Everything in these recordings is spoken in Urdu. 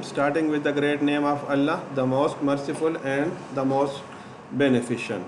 starting with the great name of Allah, the most merciful and the most beneficent.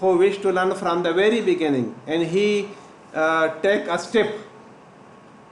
who wish to learn from the very beginning and he take a step,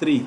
3,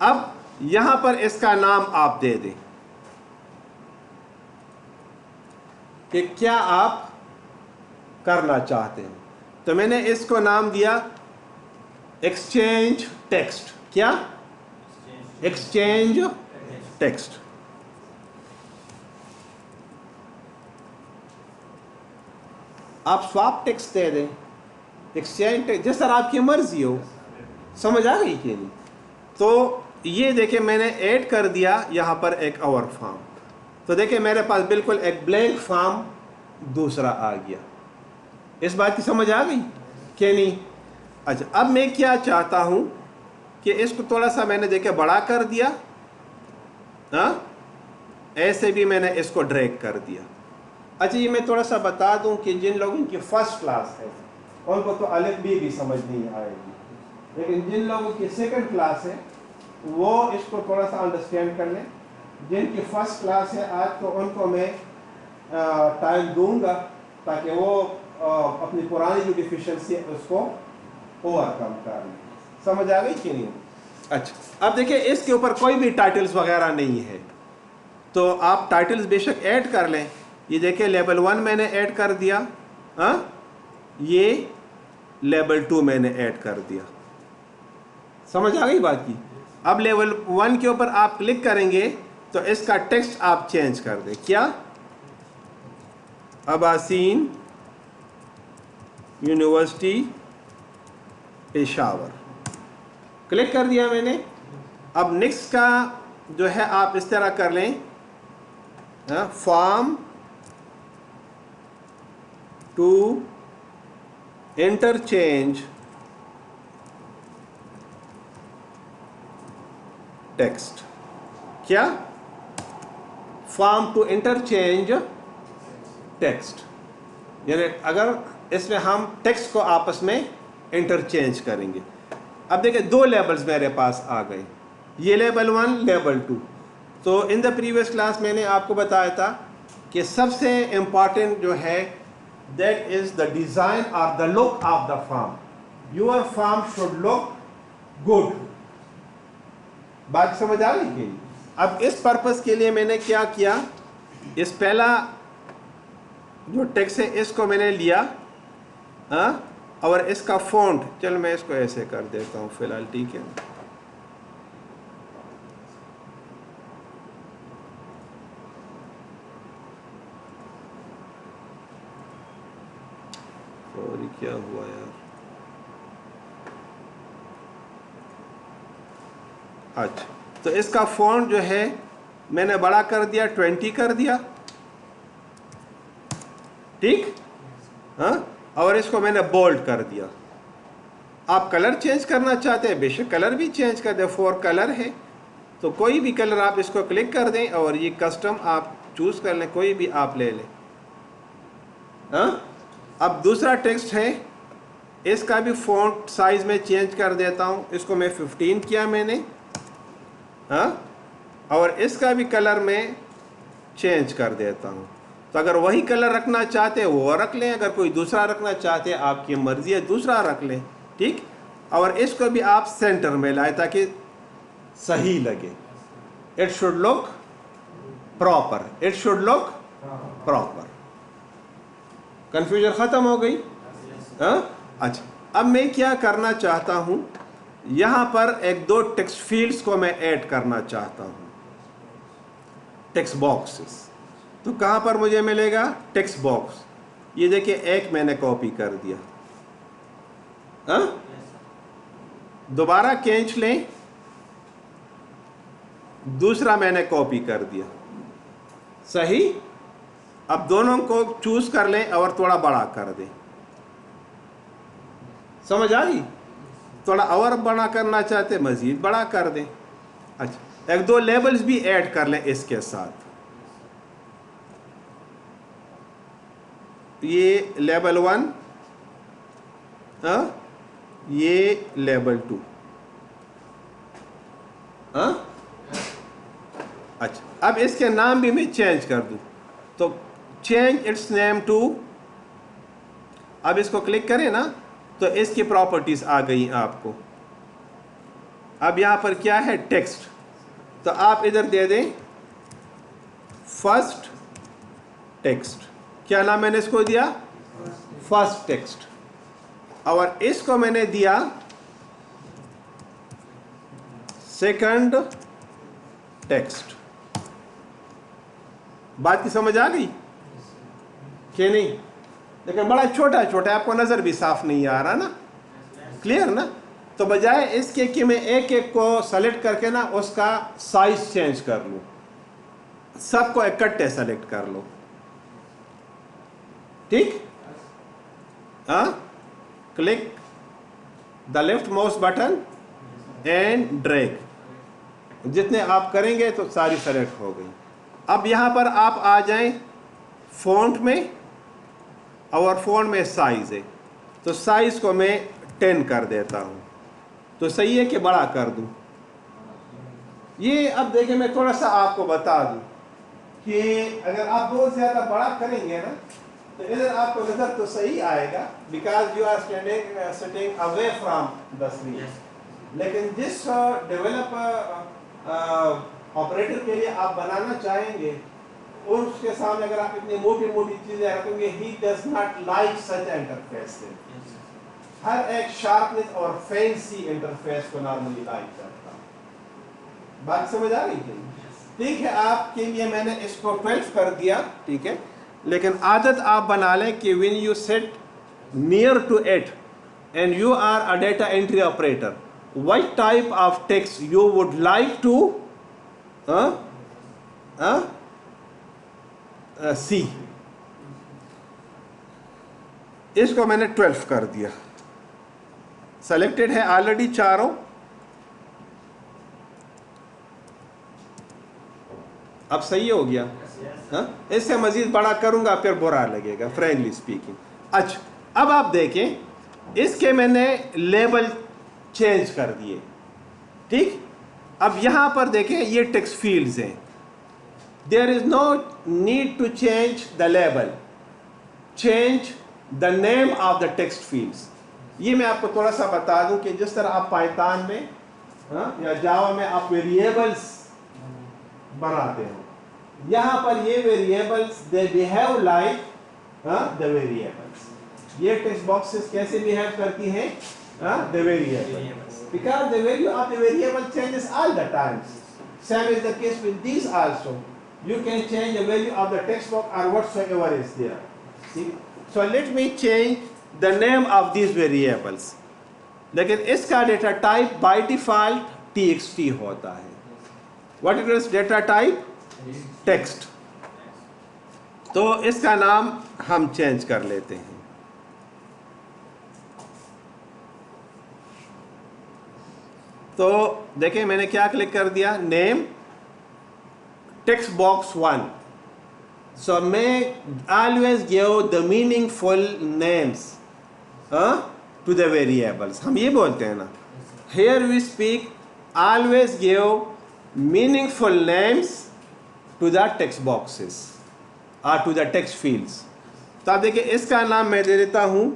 اب یہاں پر اس کا نام آپ دے دیں کہ کیا آپ کرنا چاہتے ہیں. تو میں نے اس کو نام دیا ایکسچینج ٹیکسٹ. کیا؟ Exchange text. آپ سواپ ٹیکسٹ دے دیں, ایکسچینج ٹیکسٹ, جس طرح آپ کی مرضی ہو. سمجھ آ گئی کہ نہیں؟ تو یہ دیکھیں میں نے ایڈ کر دیا یہاں پر ایک اور فارم. تو دیکھیں میرے پاس بالکل ایک بلینک فارم دوسرا آ گیا. اس بات کی سمجھ آ گئی کہ نہیں؟ اچھا, اب میں کیا چاہتا ہوں کہ اس کو تھوڑا سا میں نے دیکھیں بڑا کر دیا, ہاں ایسے بھی میں نے اس کو ڈریگ کر دیا. اچھا یہ میں تھوڑا سا بتا دوں کہ جن لوگوں کی فرسٹ کلاس ہے ان کو تو الف بی بھی سمجھ نہیں آئے گی, لیکن جن لوگوں کی سیکنڈ کلاس ہے وہ اس کو تھوڑا سا انڈرسٹینڈ کر لیں. جن کی فرسٹ کلاس ہے آج تو ان کو میں ٹائم دوں گا تاکہ وہ اپنی پرانی جو ڈیفیشنسی ہے اس کو اوور کم کر لیں. سمجھ آ گئی کہ نہیں؟ اچھا, اب دیکھیں اس کے اوپر کوئی بھی ٹائٹلز وغیرہ نہیں ہے تو آپ ٹائٹلز بے شک ایڈ کر لیں. یہ دیکھیں لیبل 1 میں نے ایڈ کر دیا, ہاں یہ لیبل 2 میں نے ایڈ کر دیا. سمجھ آ گئی بات کی؟ اب لیول 1 کے اوپر آپ کلک کریں گے تو اس کا ٹیکسٹ آپ چینج کر دیں. کیا؟ اباسین یونیورسٹی پشاور. کلک کر دیا میں نے. اب نیکسٹ کا جو ہے آپ اس طرح کر لیں, فارم ٹو انٹرچینج ٹیکسٹ. کیا؟ فارم ٹو انٹرچینج ٹیکسٹ, یعنی اگر اس میں ہم ٹیکسٹ کو آپس میں انٹرچینج کریں گے. اب دیکھیں دو لیبلز میرے پاس آ گئے, یہ لیبل 1 لیبل 2. تو ان دا پریویس کلاس میں نے آپ کو بتایا تھا کہ سب سے امپورٹنٹ جو ہے دیٹ از دا ڈیزائن اور the look of the form. Your form should look good. بات سمجھ آ گئی کہ اب اس پرپس کے لیے میں نے کیا کیا, اس پہلا جو ٹیکسٹ ہے اس کو میں نے لیا, ہاں, اور اس کا فونٹ, چل میں اس کو ایسے کر دیتا ہوں فی الحال, ٹھیک ہے. سوری کیا ہوا یار, اچھا تو اس کا فونٹ جو ہے میں نے بڑا کر دیا, 20 کر دیا, ٹھیک, ہاں, اور اس کو میں نے بولڈ کر دیا. آپ کلر چینج کرنا چاہتے ہیں بے شک کلر بھی چینج کر دیں, 4 کلر ہے تو کوئی بھی کلر آپ اس کو کلک کر دیں اور یہ کسٹم آپ چوز کر لیں, کوئی بھی آپ لے لیں. ہاں, اب دوسرا ٹیکسٹ ہے, اس کا بھی فونٹ سائز میں چینج کر دیتا ہوں, اس کو میں 15 کیا میں نے, ہاں, اور اس کا بھی کلر میں چینج کر دیتا ہوں. تو اگر وہی کلر رکھنا چاہتے ہیں وہ رکھ لیں, اگر کوئی دوسرا رکھنا چاہتے ہیں آپ کی مرضی ہے دوسرا رکھ لیں, ٹھیک. اور اس کو بھی آپ سینٹر میں لائیں تاکہ صحیح لگے. It should look proper, it should look proper. Confusion ختم ہو گئی؟ ہاں, اچھا. اب میں کیا کرنا چاہتا ہوں, یہاں پر ایک دو ٹیکسٹ فیلڈز کو میں ایڈ کرنا چاہتا ہوں, ٹیکسٹ باکسز. تو کہاں پر مجھے ملے گا؟ Text box. یہ دیکھیں ایک میں نے کاپی کر دیا, ہاں, دوبارہ کھینچ لیں, دوسرا میں نے کاپی کر دیا, صحیح. اب دونوں کو چوز کر لیں اور تھوڑا بڑا کر دیں. سمجھ آئی؟ تھوڑا اور بڑا کرنا چاہتے مزید بڑا کر دیں. اچھا, ایک دو لیبلز بھی ایڈ کر لیں اس کے ساتھ. یہ لیبل 1, ہاں, یہ لیبل 2, ہاں. اچھا, اب اس کے نام بھی میں چینج کر دوں تو چینج اٹس نیم ٹو, اب اس کو کلک کریں نا تو اس کی پراپرٹیز آ گئی آپ کو. اب یہاں پر کیا ہے ٹیکسٹ, تو آپ ادھر دے دیں فرسٹ ٹیکسٹ. کیا نام میں نے اس کو دیا؟ First text. اور اس کو میں نے دیا سیکنڈ ٹیکسٹ. بات کی سمجھ آ گئی کہ نہیں؟ لیکن بڑا چھوٹا چھوٹا, آپ کو نظر بھی صاف نہیں آ رہا نا, کلیئر نا؟ تو بجائے اس کے کہ میں ایک ایک کو سلیکٹ کر کے نا اس کا سائز چینج کر لوں, سب کو اکٹھے سلیکٹ کر لو. ٹھیک؟ ہاں, click the left mouse button and drag. جتنے آپ کریں گے تو ساری سلیکٹ ہو گئی. اب یہاں پر آپ آ جائیں فونٹ میں, اور فونٹ میں سائز ہے, تو سائز کو میں 10 کر دیتا ہوں. تو صحیح ہے کہ بڑا کر دوں؟ یہ اب دیکھیں میں تھوڑا سا آپ کو بتا دوں کہ اگر آپ بہت زیادہ بڑا کریں گے نا تو ادھر آپ کو نظر تو صحیح آئے گا, because you are sitting away from the screen. لیکن جس ڈیولپر آپریٹر کے لیے آپ بنانا چاہیں گے, اور اس کے سامنے اگر آپ اتنی موٹی موٹی چیزیں رکھیں گے, he does not like such interface. ہر ایک شارپنس اور فینسی انٹرفیس کو نارملی لائک کرتا. بات سمجھ آ رہی ہے؟ ٹھیک ہے, آپ کے لیے میں نے اس کو 12 کر دیا, ٹھیک ہے. لیکن عادت آپ بنا لیں کہ when you sit near to it and you are a data entry operator, what type of text you would like to see. اس کو میں نے 12 کر دیا. سلیکٹڈ ہے آلریڈی چاروں. اب صحیح ہو گیا؟ اس سے مزید بڑا کروں گا پھر برا لگے گا, فرینکلی اسپیکنگ. اچھا, اب آپ دیکھیں اس کے میں نے لیبل چینج کر دیے. ٹھیک, اب یہاں پر دیکھیں یہ ٹیکسٹ فیلڈز ہیں. There is no need to change the label, change the name of the text fields. یہ میں آپ کو تھوڑا سا بتا دوں کہ جس طرح آپ پائتھن میں یا جاوا میں آپ ویریبلس بناتے ہیں, یہاں پر یہ variables they behave like the variables. یہ ٹیکسٹ باکسز کیسے بیہیو کرتی ہیں؟ the variables, because the value of the variable changes all the times. Same is the case with these also. You can change the value of the text box or whatsoever is there. See? So let me change the name of these variables. لیکن اس کا data type by default txt ہوتا ہے. What is data type? Text. تو اس کا نام ہم چینج کر لیتے ہیں. تو دیکھیں میں نے کیا کلک کر دیا, نیم ٹیکسٹ باکس 1. سو میں always give the meaningful names to the variables. ہم یہ بولتے ہیں نا, here we speak always give meaningful names to the text boxes اور ٹو دا ٹیکسٹ فیلڈس. تو آپ دیکھیں اس کا نام میں دے دیتا ہوں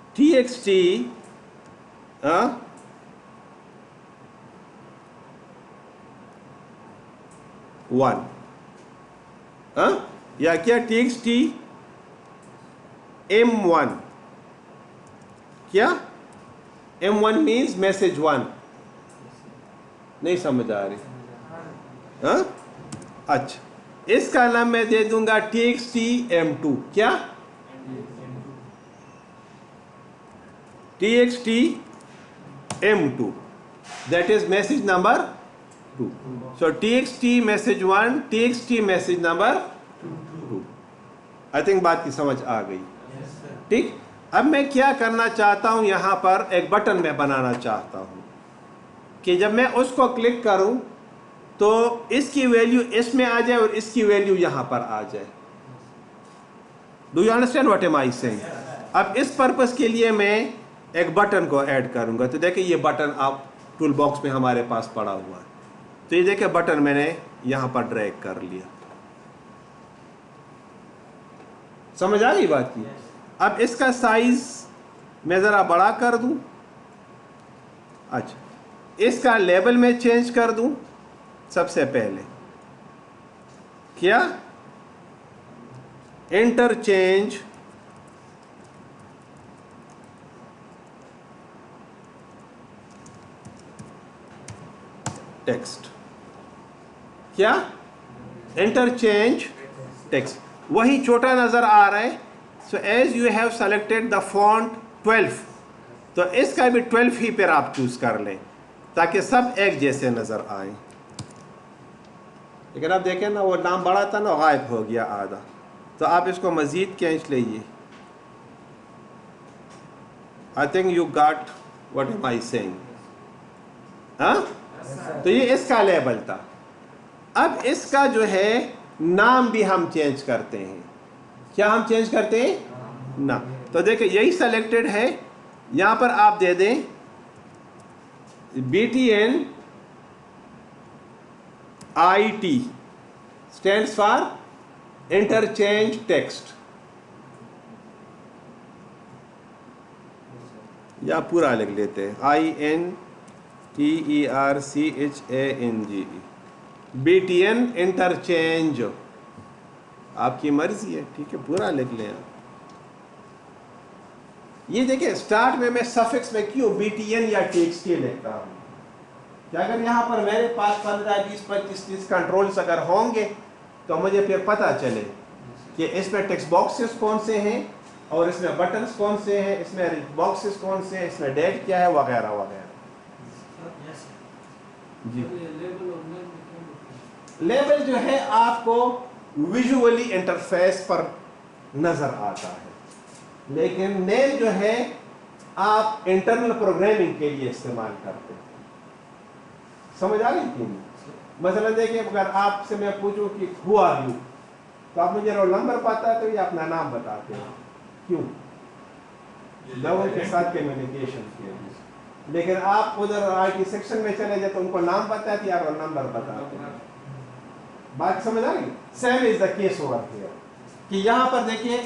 txt 1 یا کیا txt m1. کیا m1 means message 1. نہیں سمجھ آ رہی؟ اچھا, اس کا نام میں دے دوں گا txt m2. کیا txt m2, that is message number 2. So txt message 1, txt message number 2. I think بات کی سمجھ آ گئی. ٹھیک, اب میں کیا کرنا چاہتا ہوں, یہاں پر ایک بٹن میں بنانا چاہتا ہوں کہ جب میں اس کو کلک کروں تو اس کی ویلیو اس میں آ جائے اور اس کی ویلیو یہاں پر آ جائے. Do you understand what am I saying? اب اس پرپس کے لیے میں ایک بٹن کو ایڈ کروں گا. تو دیکھیں یہ بٹن آپ ٹول باکس میں ہمارے پاس پڑا ہوا ہے. تو یہ دیکھیں بٹن میں نے یہاں پر ڈریگ کر لیا. سمجھ آ گئی بات کی؟ اب اس کا سائز میں ذرا بڑا کر دوں. اچھا اس کا لیبل میں چینج کر دوں. سب سے پہلے کیا انٹرچینج ٹیکسٹ. کیا انٹرچینج ٹیکسٹ. وہی چھوٹا نظر آ رہا ہے. So as you have selected the font 12 تو اس کا بھی 12 ہی پھر آپ چوز کر لیں تاکہ سب ایک جیسے نظر آئیں. لیکن آپ دیکھیں نا وہ نام بڑا تھا نا غائب ہو گیا آدھا. تو آپ اس کو مزید کھینچ لیجیے. I think you got what am I saying. ہاں تو یہ اس کا لیبل تھا. اب اس کا جو ہے نام بھی ہم چینج کرتے ہیں. کیا ہم چینج کرتے ہیں؟ نام. تو دیکھیں یہی سلیکٹڈ ہے. یہاں پر آپ دے دیں BTN IT stands for interchange text. یا پورا لکھ لیتے ہیں INTERCHANGE. BTN interchange. آپ کی مرضی ہے. ٹھیک ہے پورا لکھ لیں آپ. یہ دیکھیں سٹارٹ میں سفکس میں کیوں BTN یا TXT لکھتا ہوں کہ اگر یہاں پر میرے پاس 15 20 25 30 کنٹرولز اگر ہوں گے تو مجھے پھر پتہ چلے کہ اس میں ٹیکسٹ باکسز کون سے ہیں اور اس میں بٹنز کون سے ہیں, اس میں باکسز کون سے ہیں, اس میں ڈیٹ کیا ہے وغیرہ وغیرہ. جی لیبل جو ہے آپ کو ویژولی انٹرفیس پر نظر آتا ہے لیکن نیم جو ہے آپ انٹرنل پروگرامنگ کے لیے استعمال کرتے ہیں. سمجھ آ رہی تھی؟ مثلا دیکھیں اگر آپ سے میں پوچھوں کہ ہو آر یو تو آپ مجھے رول نمبر بتاتے ہو یا اپنا نام بتاتے ہیں. کیوں؟ لوگوں کے ساتھ کمیونیکیشن کے لیے. لیکن آپ ادھر IT سیکشن میں چلے جائے تو ان کو نام بتاتے یا رول نمبر بتاتے ہیں. بات سمجھ آ رہی؟ Same is the case over here کہ یہاں پر دیکھیے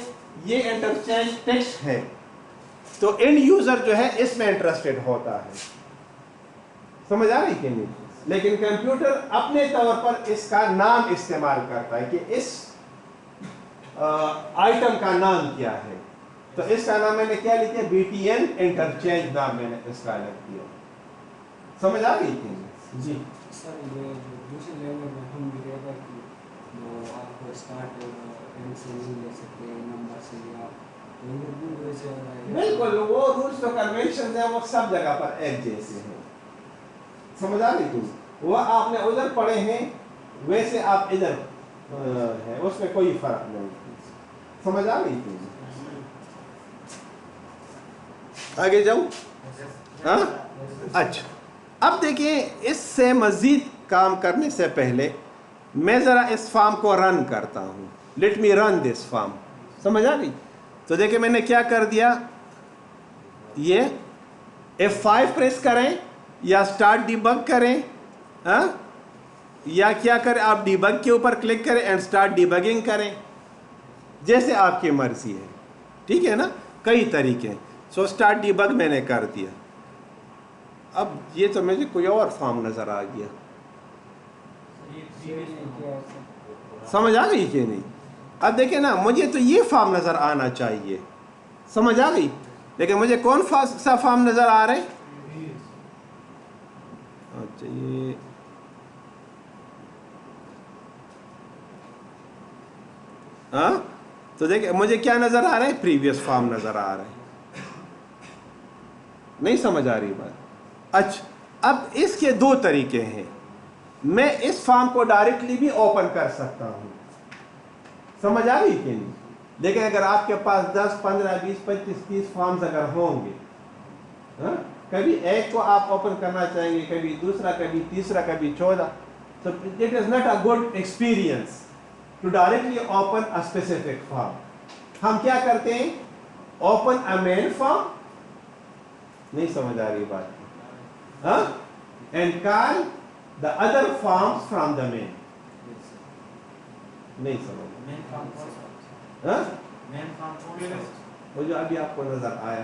یہ انٹرچینج ٹیکسٹ ہے تو اینڈ یوزر جو ہے اس میں انٹرسٹڈ ہوتا ہے. سمجھ آ رہی کہ نہیں؟ لیکن کمپیوٹر اپنے طور پر اس کا نام استعمال کرتا ہے کہ اس آئٹم کا نام کیا ہے. تو اس کا نام میں نے کیا لکھا ہے BTN انٹرچینج نام میں نے اس کا لکھ دیا. سمجھ آ رہی تھی؟ جی سر یہ دوسرے لیول میں ہم بھی رہتا کہ وہ آپ کو اسٹارٹ اینڈ سے نہیں لے سکتے نمبر سے یا بالکل وہ رولز و کنونشنز ہیں وہ سب جگہ پر ایک جیسے ہیں. سمجھ آ رہی تھی؟ وہ آپ نے ادھر پڑھے ہیں ویسے آپ ادھر ہیں اس میں کوئی فرق نہیں. سمجھ آ رہی تھی؟ آگے جاؤں. ہاں اچھا اب دیکھیں اس سے مزید کام کرنے سے پہلے میں ذرا اس فارم کو رن کرتا ہوں. Let me run this form. سمجھ آ گئی؟ تو دیکھیں میں نے کیا کر دیا, یہ F5 پریس کریں یا اسٹارٹ ڈیبگ کریں یا کیا کریں آپ ڈیبگ کے اوپر کلک کریں اینڈ اسٹارٹ ڈیبگنگ کریں جیسے آپ کی مرضی ہے. ٹھیک ہے نا, کئی طریقے. سو اسٹارٹ ڈیبگ میں نے کر دیا. اب یہ تو مجھے کوئی اور فارم نظر آ گیا. سمجھ آ گئی کہ نہیں؟ اب دیکھیں نا مجھے تو یہ فارم نظر آنا چاہیے. سمجھ آ گئی؟ لیکن مجھے کون سا فارم نظر آ رہا ہے؟ اچھا یہ ہاں تو دیکھیں مجھے کیا نظر آ رہا ہے؟ پریویس فارم نظر آ رہا ہے. نہیں سمجھ آ رہی بات؟ اچھا اب اس کے دو طریقے ہیں. میں اس فارم کو ڈائریکٹلی بھی اوپن کر سکتا ہوں. سمجھ آ رہی کہ نہیں؟ لیکن اگر آپ کے پاس 10 15 20 25 30 فارمز اگر ہوں گے کبھی ایک کو آپ اوپن کرنا چاہیں گے, کبھی دوسرا, کبھی تیسرا, کبھی 14, so it is not a good experience to directly open a specific form. ہم کیا کرتے ہیں؟ open a main form. نہیں سمجھ آ رہی بات ہاں and call the other forms from the main. نہیں سمجھ ہاں وہ جو ابھی آپ کو نظر آیا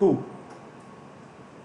2,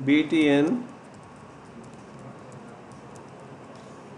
BTN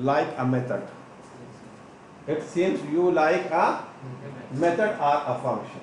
like a method. It seems you like a method or a function.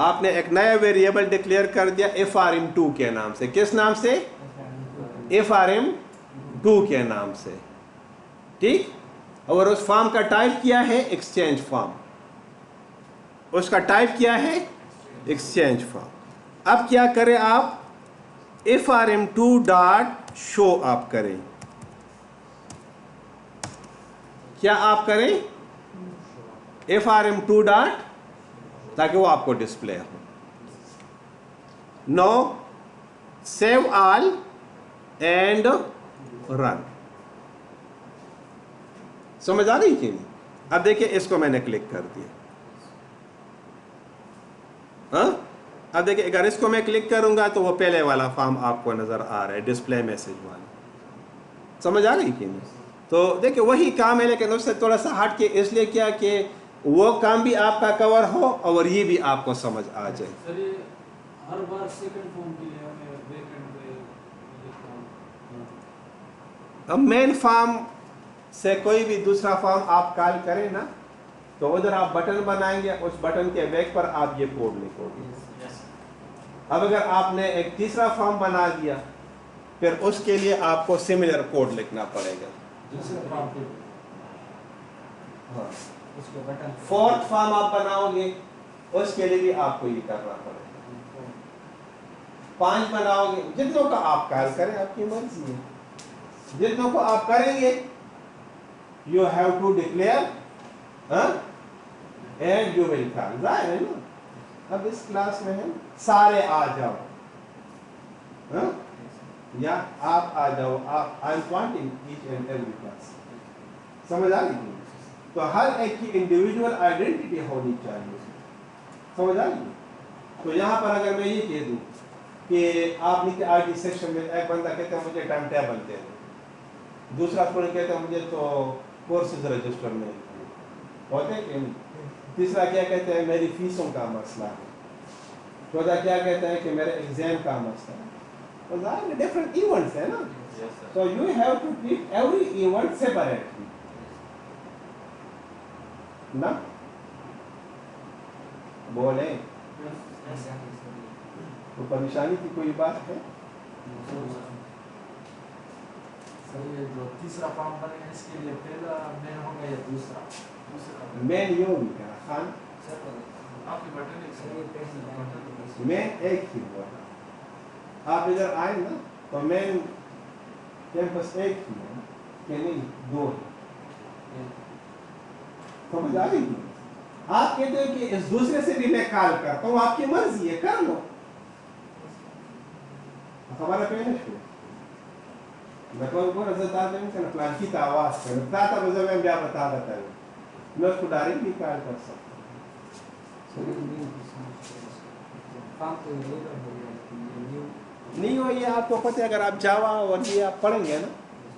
آپ نے ایک نیا ویریبل ڈکلیئر کر دیا frm2 کے نام سے. کس نام سے؟ frm2 کے نام سے. ٹھیک. اور اس فارم کا ٹائپ کیا ہے؟ Exchange form. اس کا ٹائپ کیا ہے؟ Exchange form. اب کیا کریں آپ؟ frm2 ڈاٹ شو آپ کریں. کیا آپ کریں؟ frm2 ڈاٹ، تاکہ وہ آپ کو ڈسپلے ہو. Now save all and run. سمجھ آ رہی کہ نہیں؟ اب دیکھیں اس کو میں نے کلک کر دیا. ہاں اب دیکھیں اگر اس کو میں کلک کروں گا تو وہ پہلے والا فارم آپ کو نظر آ رہا ہے، ڈسپلے میسج والا. سمجھ آ رہی کہ نہیں؟ تو دیکھیں وہی کام ہے لیکن اس سے تھوڑا سا ہٹ کے اس لیے کیا کہ وہ کام بھی آپ کا کور ہو اور یہ بھی آپ کو سمجھ آ جائے. سر یہ ہر بار سیکنڈ فارم کے لیے ہمیں ویکنڈ پہ لکھنا ہے. اب مین فارم سے کوئی بھی دوسرا فارم آپ کال کریں نا تو ادھر آپ بٹن بنائیں گے، اس بٹن کے بیک پر آپ یہ کوڈ لکھو گے. اب اگر آپ نے ایک تیسرا فارم بنا دیا پھر اس کے لیے آپ کو سملر کوڈ لکھنا پڑے گا. دوسرے فارم پہ ہاں اس کو بٹن فورتھ فارم آپ بناؤ گے اس کے لیے بھی آپ کو یہ کرنا پڑے گا. 5 بناؤ گے، جتنوں کا آپ کال کریں آپ کی مرضی ہے. جتنوں کو آپ کریں گے you have to declare and you will call. ظاہر ہے نا. اب اس کلاس میں ہم سارے آ جاؤ یا آپ آ جاؤ. آپ I am wanting each and every class. سمجھ آ گئی؟ تو ہر ایک کی انڈیویجول آئیڈینٹی ہونی چاہیے. سمجھ آ گئی؟ تو یہاں پر اگر میں یہ کہہ دوں کہ آپ نے آر ڈی سیکشن میں ایک بندہ کہتے ہیں مجھے ٹائم ٹیبل دے دو، دوسرا اسٹوڈنٹ کہتے ہیں مجھے تو کورسز رجسٹر میں ہوتے ہیں کہ نہیں. تیسرا کیا کہتے ہیں میری فیسوں کا مسئلہ ہے. چوتھا کیا کہتے ہیں کہ میرے ایگزام کا مسئلہ ہے. تو ظاہر ڈفرنٹ ایونٹس ہے نا. So you have to treat every event separately. نا بولیں تو پریشانی کی کوئی بات ہے؟ سر یہ جو تیسرا فارم بنے گا اس کے لیے پہلا مین ہوگا یا دوسرا؟ مین یوں نہیں کہا خان، آپ کے بٹن مین ایک ہی ہوا. آپ ادھر آئیں نا تو مین کیمپس ایک ہی ہے کہ نہیں؟ 2 ہے. سمجھ آ گئی؟ آپ کہتے ہیں کہ اس دوسرے سے بھی میں کال کرتا ہوں، آپ کی مرضی ہے کر لو. ہمارا پیش ہو میں کو حضرت آدم کا پلان کی آواز کریں بتاتا مجھے میں کیا بتا دیتا ہوں میں اس کو ڈائریکٹ بھی کال کر سکتا ہوں. نہیں ہو یہ آپ کو پتہ ہے اگر آپ جاوا اور یہ آپ پڑھیں گے نا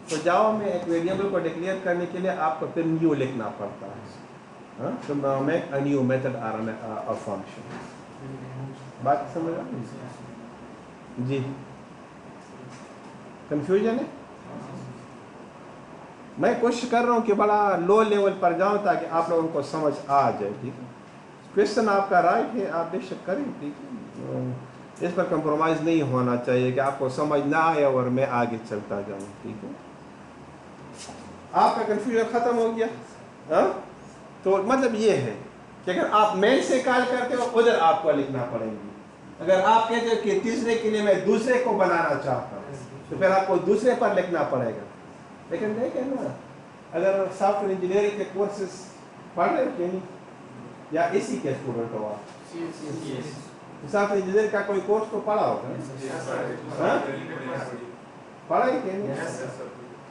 تو جاوا میں ایک ویریبل کو ڈکلیئر کرنے کے لیے آپ کو پھر نیو لکھنا پڑتا ہے. تو میک اے نیو میتھڈ اور اے فنکشن. بات سمجھ آ جی کنفیوژن ہے؟ میں کوشش کر رہا ہوں کہ بڑا لو لیول پر جاؤں تاکہ آپ لوگوں کو سمجھ آ جائے. ٹھیک ہے کوشچن آپ کا رائٹ ہے، آپ بے شک کریں. ٹھیک ہے اس پر کمپرومائز نہیں ہونا چاہیے کہ آپ کو سمجھ نہ آئے اور میں آگے چلتا جاؤں. ٹھیک ہے آپ کا کنفیوژن ختم ہو گیا. ہاں تو مطلب یہ ہے کہ اگر آپ مین سے کال کرتے ہو ادھر آپ کو لکھنا پڑے گی. اگر آپ کہتے ہو کہ تیسرے کے لیے میں دوسرے کو بنانا چاہتا ہوں تو پھر آپ کو دوسرے پر لکھنا پڑے گا. لیکن دیکھیں نا اگر سافٹ ویئر انجینئرنگ کے کورسز پڑھ رہے کہ نہیں یا اسی کے اسٹوڈنٹ ہو آپ؟ سافٹ ویئر انجینئرنگ کا کوئی کورس تو پڑھا ہوگا پڑھا ہی کہ نہیں؟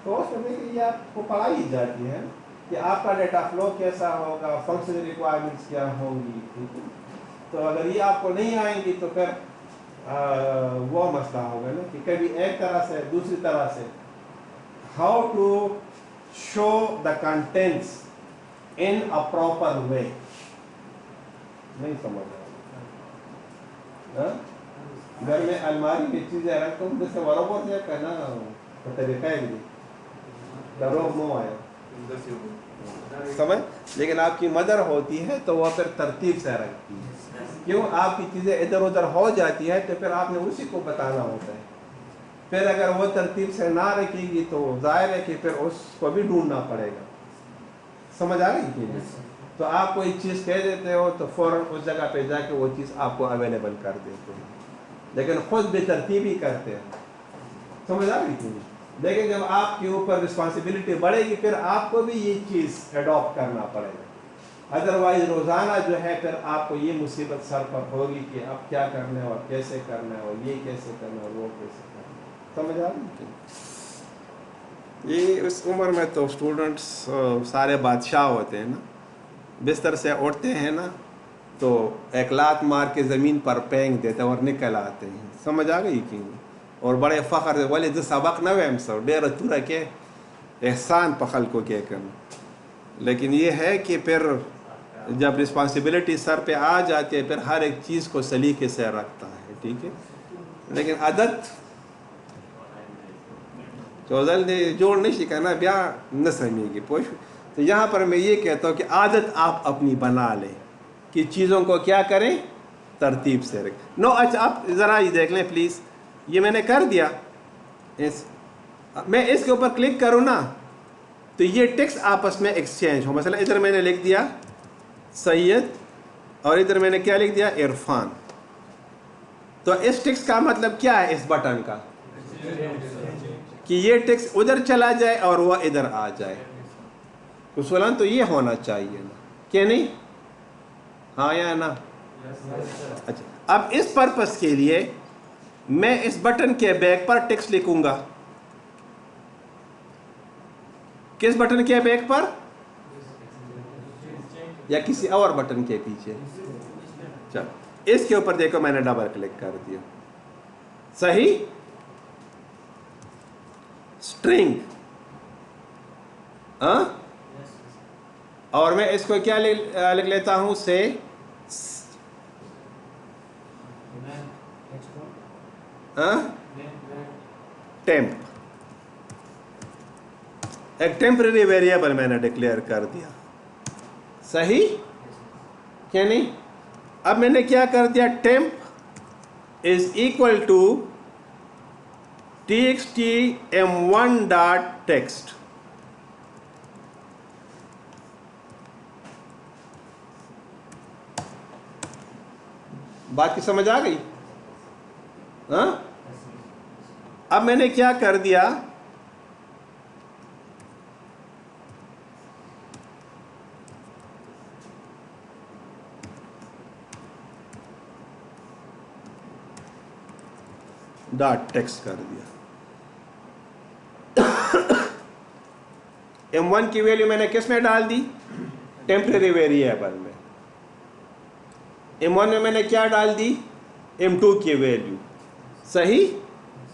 تو اس میں دیکھیں یہ آپ کو پڑھائی جاتی ہے کہ آپ کا ڈیٹا فلو کیسا ہوگا، فنکشنل ریکوائرمنٹس کیا ہوں گی. تو اگر یہ آپ کو نہیں آئیں گی تو پھر وہ مسئلہ ہوگا نا کہ کبھی ایک طرح سے دوسری طرح سے how to show the contents in a proper way. نہیں سمجھ رہا گھر میں الماری میں چیزیں رکھتا ہوں جیسے ورابر سے کہنا طریقہ ہے روب مو آیا سمجھ. لیکن آپ کی مدر ہوتی ہے تو وہ پھر ترتیب سے رکھتی ہے. کیوں؟ آپ کی چیزیں ادھر ادھر ہو جاتی ہے تو پھر آپ نے اسی کو بتانا ہوتا ہے. پھر اگر وہ ترتیب سے نہ رکھے گی تو ظاہر ہے کہ پھر اس کو بھی ڈھونڈنا پڑے گا. سمجھ آ گئی کہ نہیں؟ تو آپ کوئی چیز کہہ دیتے ہو تو فوراً اس جگہ پہ جا کے وہ چیز آپ کو اویلیبل کر دیتے ہیں، لیکن خود بے ترتیبی کرتے ہیں. سمجھ آ گئی کہ نہیں؟ لیکن جب آپ کے اوپر رسپانسبلٹی بڑھے گی پھر آپ کو بھی یہ چیز ایڈاپٹ کرنا پڑے گا. ادروائز روزانہ جو ہے پھر آپ کو یہ مصیبت سر پر ہوگی کہ اب کیا کرنا ہے اور کیسے کرنا ہے اور یہ کیسے کرنا ہے اور وہ کیسے کرنا ہے. سمجھ آ رہی ہے؟ یہ اس عمر میں تو اسٹوڈنٹس سارے بادشاہ ہوتے ہیں نا. بستر سے اٹھتے ہیں نا تو ایک لات مار کے زمین پر پھینک دیتے ہیں اور نکل آتے ہیں. سمجھ آ گئی کہ نہیں؟ اور بڑے فخر سے بولے جو سبق نہ ویم سو ڈیر تورا کے احسان پخل کو کیا کرنا. لیکن یہ ہے کہ پھر جب رسپانسبلٹی سر پہ آ جاتی ہے پھر ہر ایک چیز کو سلیقے سے رکھتا ہے. ٹھیک ہے، لیکن عادت چوزل نے جوڑ نہیں سکھانا بیا نہ سمجھے گی پوش. تو یہاں پر میں یہ کہتا ہوں کہ عادت آپ اپنی بنا لیں کہ چیزوں کو کیا کریں، ترتیب سے رکھیں. نو اچھا آپ ذرا یہ دیکھ لیں پلیز، یہ میں نے کر دیا. میں اس کے اوپر کلک کروں نا تو یہ ٹیکسٹ آپس میں ایکسچینج ہو. مثلا ادھر میں نے لکھ دیا سید اور ادھر میں نے کیا لکھ دیا، عرفان. تو اس ٹیکسٹ کا مطلب کیا ہے اس بٹن کا، کہ یہ ٹیکسٹ ادھر چلا جائے اور وہ ادھر آ جائے. اصولاً تو یہ ہونا چاہیے نا، کہ نہیں؟ ہاں یا نا؟ اچھا اب اس پرپس کے لیے میں اس بٹن کے بیک پر ٹیکسٹ لکھوں گا. کس بٹن کے بیک پر؟ یا کسی اور بٹن کے پیچھے؟ چل اس کے اوپر دیکھو میں نے ڈبل کلک کر دیا. صحیح. اسٹرنگ اور میں اس کو کیا لکھ لیتا ہوں سے ٹیمپ. ایک ٹیمپرری ویریبل میں نے ڈکلیئر کر دیا. صحیح کیا نہیں؟ اب میں نے کیا کر دیا، temp is equal to txt_m1 dot text. بات کی سمجھ آ گئی؟ ہاں. اب میں نے کیا کر دیا، ڈاٹ ٹیکسٹ کر دیا. m1 کی ویلیو میں نے کس میں ڈال دی، ٹیمپرری ویریبل میں. m1 میں نے کیا ڈال دی، m2 کی ویلیو. صحیح.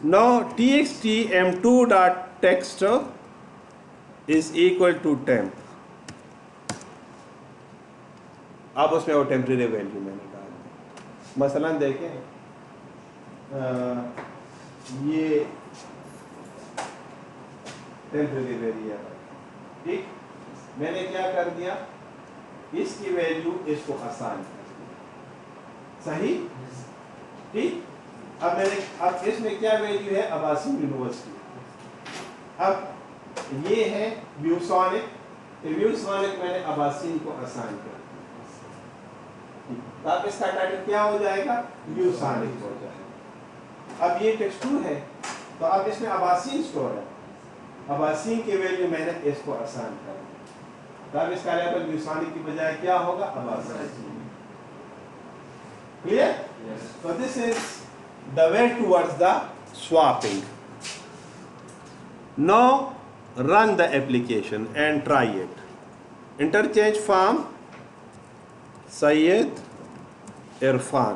Now txt_m2 dot text is equal to temp. اب اس میں وہ ٹیمپرری ویلیو میں نے ڈال دی. مثلا دیکھیں یہ ٹیمپرری ویریبل. ٹھیک، میں نے کیا کر دیا، اس کی ویلیو اس کو آسان کر دیا. صحیح. ٹھیک. اب اس میں کیا ویلیو ہے، عباسی یونیورسٹی. اب یہ ہے ویوسونک، ویوسونک میں نے عباسین کو آسان کر دیا. تو اب اس کا ٹائٹل کیا ہو جائے گا، ویوسونک ہو جائے گا. اب یہ ٹیکسٹ 2 ہے تو اب اس میں عباسین اسٹور ہے. عباسین کی ویلیو میں نے اس کو آسان کر دیا. تو اب اس کا لیبل ویوسونک کی بجائے کیا ہوگا، عباسین. Clear? So this is the way towards the swapping. Now run the application and try it. Interchange from Syed, Irfan.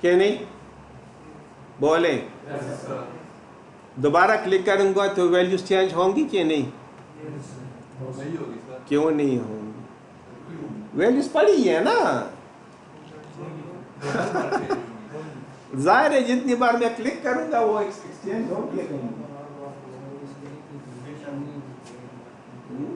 کہ نہیں؟ بولیں. دوبارہ کلک کروں گا تو ویلیوز چینج ہوں گی کہ نہیں؟ نہیں ہوگی سر. کیوں نہیں ہوں گی؟ ویلیوز پڑی ہے نا. ظاہر ہے جتنی بار میں کلک کروں گا وہ ایکسچینج ہو گیا.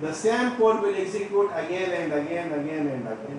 the same code will execute again and again, again and again.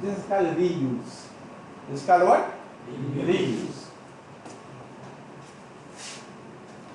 this is called reuse. This is called what? Reuse.